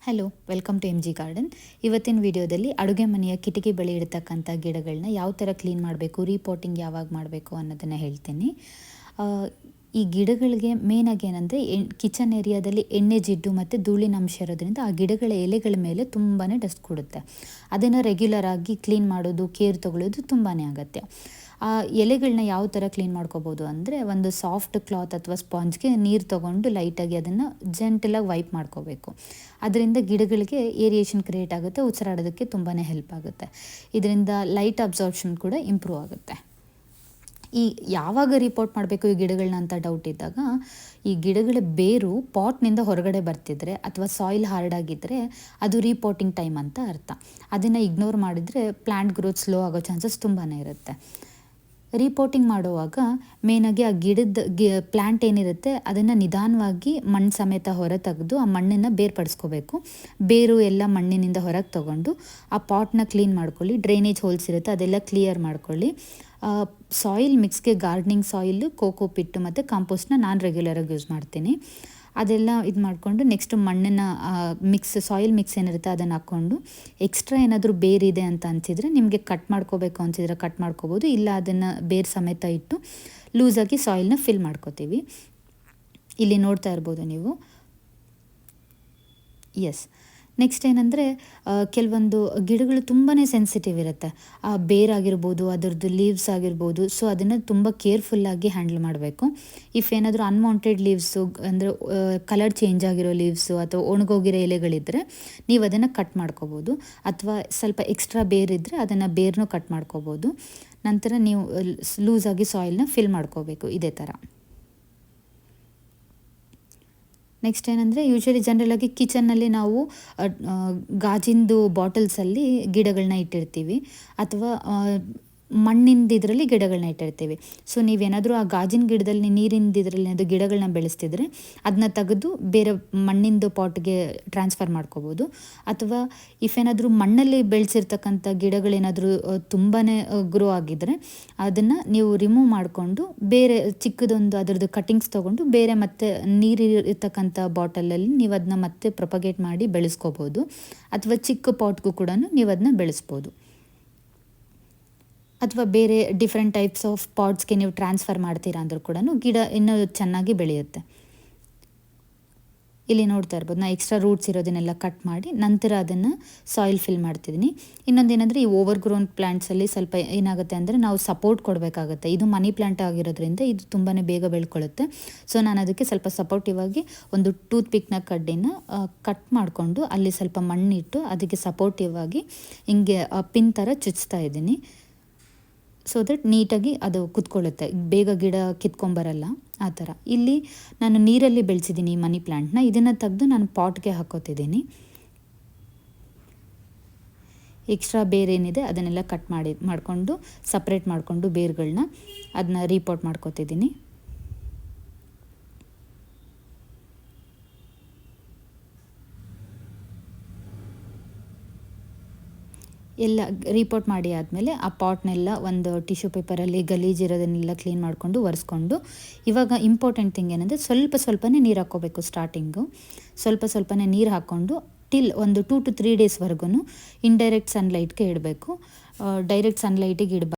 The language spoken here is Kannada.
Hello, welcome to M G garden. ಇವತ್ತಿನ ವಿಡಿಯೋದಲ್ಲಿ ಅಡುಗೆ ಮನೆಯ ಕಿಟಕಿ ಬಳಿ ಇಡ್ತಕ್ಕಂಥ ಗಿಡಗಳನ್ನ ಯಾವ ಥರ ಕ್ಲೀನ್ ಮಾಡಬೇಕು, ರೀಪೋಟಿಂಗ್ ಯಾವಾಗ ಮಾಡಬೇಕು ಅನ್ನೋದನ್ನು ಹೇಳ್ತೀನಿ. ಈ ಗಿಡಗಳಿಗೆ ಮೇನಾಗಿ ಏನಂದರೆ ಕಿಚನ್ ಏರಿಯಾದಲ್ಲಿ ಎಣ್ಣೆ ಜಿಡ್ಡು ಮತ್ತು ಧೂಳಿನ ಅಂಶ ಇರೋದ್ರಿಂದ ಆ ಗಿಡಗಳ ಎಲೆಗಳ ಮೇಲೆ ತುಂಬಾ ಡಸ್ಟ್ ಕೊಡುತ್ತೆ. ಅದನ್ನು ರೆಗ್ಯುಲರ್ ಆಗಿ ಕ್ಲೀನ್ ಮಾಡೋದು, ಕೇರ್ ತೊಗೊಳ್ಳೋದು ತುಂಬಾ ಅಗತ್ಯ. ಆ ಎಲೆಗಳನ್ನ ಯಾವ ಥರ ಕ್ಲೀನ್ ಮಾಡ್ಕೋಬೋದು ಅಂದರೆ, ಒಂದು ಸಾಫ್ಟ್ ಕ್ಲಾತ್ ಅಥವಾ ಸ್ಪಾಂಜ್ಗೆ ನೀರು ತೊಗೊಂಡು ಲೈಟಾಗಿ ಅದನ್ನು ಜೆಂಟಲಾಗಿ ವೈಪ್ ಮಾಡ್ಕೋಬೇಕು. ಅದರಿಂದ ಗಿಡಗಳಿಗೆ ಏರಿಯೇಷನ್ ಕ್ರಿಯೇಟ್ ಆಗುತ್ತೆ, ಉಸಿರಾಡೋದಕ್ಕೆ ತುಂಬಾ ಹೆಲ್ಪ್ ಆಗುತ್ತೆ. ಇದರಿಂದ ಲೈಟ್ ಅಬ್ಸಾರ್ಪ್ಷನ್ ಕೂಡ ಇಂಪ್ರೂವ್ ಆಗುತ್ತೆ. ಈ ಯಾವಾಗ ರಿಪೋರ್ಟ್ ಮಾಡಬೇಕು ಈ ಗಿಡಗಳನ್ನ ಅಂತ ಡೌಟ್ ಇದ್ದಾಗ, ಈ ಗಿಡಗಳ ಬೇರು ಪಾಟ್ನಿಂದ ಹೊರಗಡೆ ಬರ್ತಿದ್ರೆ ಅಥವಾ ಸಾಯಿಲ್ ಹಾರ್ಡ್ ಆಗಿದ್ದರೆ ಅದು ರೀಪೋಟಿಂಗ್ ಟೈಮ್ ಅಂತ ಅರ್ಥ. ಅದನ್ನು ಇಗ್ನೋರ್ ಮಾಡಿದರೆ ಪ್ಲ್ಯಾಂಟ್ ಗ್ರೋತ್ ಸ್ಲೋ ಆಗೋ ಚಾನ್ಸಸ್ ತುಂಬಾ ಇರುತ್ತೆ. ರೀಪೋಟಿಂಗ್ ಮಾಡುವಾಗ ಮೇನಾಗಿ ಆ ಗಿಡದ ಪ್ಲ್ಯಾಂಟ್ ಏನಿರುತ್ತೆ ಅದನ್ನು ನಿಧಾನವಾಗಿ ಮಣ್ಣು ಸಮೇತ ಹೊರ ತೆಗೆದು ಆ ಮಣ್ಣನ್ನು ಬೇರ್ಪಡಿಸ್ಕೋಬೇಕು. ಬೇರು ಎಲ್ಲ ಮಣ್ಣಿನಿಂದ ಹೊರಗೆ ತೊಗೊಂಡು ಆ ಪಾಟ್ನ ಕ್ಲೀನ್ ಮಾಡ್ಕೊಳ್ಳಿ. ಡ್ರೈನೇಜ್ ಹೋಲ್ಸ್ ಇರುತ್ತೆ ಅದೆಲ್ಲ ಕ್ಲಿಯರ್ ಮಾಡ್ಕೊಳ್ಳಿ. ಸಾಯಿಲ್ ಮಿಕ್ಸ್ಗೆ ಗಾರ್ಡನಿಂಗ್ ಸಾಯಿಲು, ಕೋಕೋ ಪಿಟ್ಟು ಮತ್ತು ಕಾಂಪೋಸ್ಟ್ನ ನಾನು ರೆಗ್ಯುಲರಾಗಿ ಯೂಸ್ ಮಾಡ್ತೀನಿ. ಅದೆಲ್ಲ ಇದು ಮಾಡಿಕೊಂಡು ನೆಕ್ಸ್ಟ್ ಮಣ್ಣನ್ನು ಸಾಯಿಲ್ ಮಿಕ್ಸ್ ಏನಿರುತ್ತೆ ಅದನ್ನು ಹಾಕ್ಕೊಂಡು, ಎಕ್ಸ್ಟ್ರಾ ಏನಾದರೂ ಬೇರಿದೆ ಅಂತ ಅನಿಸಿದರೆ ನಿಮಗೆ ಕಟ್ ಮಾಡ್ಕೋಬೇಕು ಅನಿಸಿದರೆ ಕಟ್ ಮಾಡ್ಕೋಬೋದು. ಇಲ್ಲ ಅದನ್ನು ಬೇರು ಸಮೇತ ಇಟ್ಟು ಲೂಸಾಗಿ ಸಾಯಿಲ್ನ ಫಿಲ್ ಮಾಡ್ಕೋತೀವಿ. ಇಲ್ಲಿ ನೋಡ್ತಾ ಇರ್ಬೋದು ನೀವು. ಎಸ್, ನೆಕ್ಸ್ಟ್ ಏನಂದರೆ, ಕೆಲವೊಂದು ಗಿಡಗಳು ತುಂಬಾ ಸೆನ್ಸಿಟಿವ್ ಇರುತ್ತೆ. ಆ ಬೇರಾಗಿರ್ಬೋದು, ಅದರದ್ದು ಲೀವ್ಸ್ ಆಗಿರ್ಬೋದು. ಸೊ ಅದನ್ನು ತುಂಬ ಕೇರ್ಫುಲ್ಲಾಗಿ ಹ್ಯಾಂಡಲ್ ಮಾಡಬೇಕು. ಇಫ್ ಏನಾದರೂ ಅನ್ವಾಂಟೆಡ್ ಲೀವ್ಸು ಅಂದರೆ ಕಲರ್ ಚೇಂಜ್ ಆಗಿರೋ ಲೀವ್ಸು ಅಥವಾ ಒಣಗೋಗಿರೋ ಎಲೆಗಳಿದ್ದರೆ ನೀವು ಅದನ್ನು ಕಟ್ ಮಾಡ್ಕೋಬೋದು. ಅಥವಾ ಸ್ವಲ್ಪ ಎಕ್ಸ್ಟ್ರಾ ಬೇರಿದ್ದರೆ ಅದನ್ನು ಬೇರನ್ನೂ ಕಟ್ ಮಾಡ್ಕೋಬೋದು. ನಂತರ ನೀವು ಲೂಸಾಗಿ ಸಾಯಿಲ್ನ ಫಿಲ್ ಮಾಡ್ಕೋಬೇಕು ಇದೇ ಥರ. ನೆಕ್ಸ್ಟ್ ಏನಂದರೆ, ಯೂಶ್ವಲಿ ಜನರಲಾಗಿ ಕಿಚನ್ನಲ್ಲಿ ನಾವು ಗಾಜಿಂದು ಬಾಟಲ್ಸಲ್ಲಿ ಗಿಡಗಳನ್ನ ಇಟ್ಟಿರ್ತೀವಿ ಅಥವಾ ಮಣ್ಣಿಂದ ಇದರಲ್ಲಿ ಗಿಡಗಳನ್ನ ಇಟ್ಟಿರ್ತೀವಿ. ಸೊ ನೀವೇನಾದರೂ ಆ ಗಾಜಿನ ಗಿಡದಲ್ಲಿ ನೀರಿಂದ ಇದರಲ್ಲಿ ಏನಾದರೂ ಗಿಡಗಳನ್ನ ಬೆಳೆಸ್ತಿದ್ರೆ ಅದನ್ನ ತೆಗೆದು ಬೇರೆ ಮಣ್ಣಿಂದು ಪಾಟ್ಗೆ ಟ್ರಾನ್ಸ್ಫರ್ ಮಾಡ್ಕೋಬೋದು. ಅಥವಾ ಇಫ್ ಏನಾದರೂ ಮಣ್ಣಲ್ಲಿ ಬೆಳೆಸಿರ್ತಕ್ಕಂಥ ಗಿಡಗಳೇನಾದರೂ ತುಂಬಾ ಗ್ರೋ ಆಗಿದ್ದರೆ ಅದನ್ನು ನೀವು ರಿಮೂವ್ ಮಾಡಿಕೊಂಡು ಬೇರೆ ಚಿಕ್ಕದೊಂದು ಅದರದ್ದು ಕಟ್ಟಿಂಗ್ಸ್ ತೊಗೊಂಡು ಬೇರೆ ಮತ್ತೆ ನೀರು ಇರ್ತಕ್ಕಂಥ ಬಾಟಲಲ್ಲಿ ನೀವು ಅದನ್ನ ಮತ್ತೆ ಪ್ರೊಪಗೇಟ್ ಮಾಡಿ ಬೆಳೆಸ್ಕೋಬೋದು. ಅಥವಾ ಚಿಕ್ಕ ಪಾಟ್ಗೂ ಕೂಡ ನೀವು ಅದನ್ನ ಬೆಳೆಸ್ಬೋದು. ಅಥವಾ ಬೇರೆ ಡಿಫ್ರೆಂಟ್ ಟೈಪ್ಸ್ ಆಫ್ ಪಾಟ್ಸ್ಗೆ ನೀವು ಟ್ರಾನ್ಸ್ಫರ್ ಮಾಡ್ತೀರಾ ಅಂದರೂ ಕೂಡ ಗಿಡ ಇನ್ನೂ ಚೆನ್ನಾಗಿ ಬೆಳೆಯುತ್ತೆ. ಇಲ್ಲಿ ನೋಡ್ತಾ ಇರ್ಬೋದು, ನಾನು ಎಕ್ಸ್ಟ್ರಾ ರೂಟ್ಸ್ ಇರೋದನ್ನೆಲ್ಲ ಕಟ್ ಮಾಡಿ ನಂತರ ಅದನ್ನು ಸಾಯಿಲ್ ಫಿಲ್ ಮಾಡ್ತಿದ್ದೀನಿ. ಇನ್ನೊಂದೇನೆಂದರೆ, ಈ ಓವರ್ ಗ್ರೋನ್ ಪ್ಲ್ಯಾಂಟ್ಸಲ್ಲಿ ಸ್ವಲ್ಪ ಏನಾಗುತ್ತೆ ಅಂದರೆ ನಾವು ಸಪೋರ್ಟ್ ಕೊಡಬೇಕಾಗುತ್ತೆ. ಇದು ಮನಿ ಪ್ಲ್ಯಾಂಟ್ ಆಗಿರೋದ್ರಿಂದ ಇದು ತುಂಬಾ ಬೇಗ ಬೆಳ್ಕೊಳ್ಳುತ್ತೆ. ಸೊ ನಾನು ಅದಕ್ಕೆ ಸ್ವಲ್ಪ ಸಪೋರ್ಟಿವ್ ಆಗಿ ಒಂದು ಟೂತ್ ಪಿಕ್ನ ಕಡ್ಡಿನ ಕಟ್ ಮಾಡಿಕೊಂಡು ಅಲ್ಲಿ ಸ್ವಲ್ಪ ಮಣ್ಣಿಟ್ಟು ಅದಕ್ಕೆ ಸಪೋರ್ಟಿವ್ ಆಗಿ ಹಿಂಗೆ ಪಿನ್ ಥರ ಚುಚ್ತಾ ಇದ್ದೀನಿ. ಸೊ ದಟ್ ನೀಟಾಗಿ ಅದು ಕುತ್ಕೊಳ್ಳುತ್ತೆ, ಬೇಗ ಗಿಡ ಕಿತ್ಕೊಂಬರಲ್ಲ ಆ ಥರ. ಇಲ್ಲಿ ನಾನು ನೀರಲ್ಲಿ ಬೆಳೆಸಿದ್ದೀನಿ ಮನಿ ಪ್ಲ್ಯಾಂಟ್ನ. ಇದನ್ನು ತೆಗೆದು ನಾನು ಪಾಟ್ಗೆ ಹಾಕೋತಿದ್ದೀನಿ. ಎಕ್ಸ್ಟ್ರಾ ಬೇರೇನಿದೆ ಅದನ್ನೆಲ್ಲ ಕಟ್ ಮಾಡಿಕೊಂಡು ಸಪ್ರೇಟ್ ಮಾಡಿಕೊಂಡು ಬೇರುಗಳನ್ನ ಅದನ್ನ ರೀಪೋರ್ಟ್ ಮಾಡ್ಕೋತಿದ್ದೀನಿ. ಎಲ್ಲ ರೀಪೋರ್ಟ್ ಮಾಡಿ ಆದಮೇಲೆ ಆ ಪಾಟ್ನೆಲ್ಲ ಒಂದು ಟಿಶ್ಯೂ ಪೇಪರಲ್ಲಿ ಗಲೀಜಿರೋದನ್ನೆಲ್ಲ ಕ್ಲೀನ್ ಮಾಡಿಕೊಂಡು ಒರೆಸ್ಕೊಂಡು, ಇವಾಗ ಇಂಪಾರ್ಟೆಂಟ್ ಥಿಂಗ್ ಏನಂದರೆ ಸ್ವಲ್ಪನೇ ನೀರು ಹಾಕ್ಕೋಬೇಕು. ಸ್ಟಾರ್ಟಿಂಗು ಸ್ವಲ್ಪನೇ ನೀರು ಹಾಕ್ಕೊಂಡು ಟಿಲ್ ಒಂದು 2 to 3 ಡೇಸ್ವರೆಗೂ ಇಂಡೈರೆಕ್ಟ್ ಸನ್ಲೈಟ್ಗೆ ಇಡಬೇಕು. ಡೈರೆಕ್ಟ್ ಸನ್ಲೈಟಿಗೆ ಇಡಬಾರ್ದು.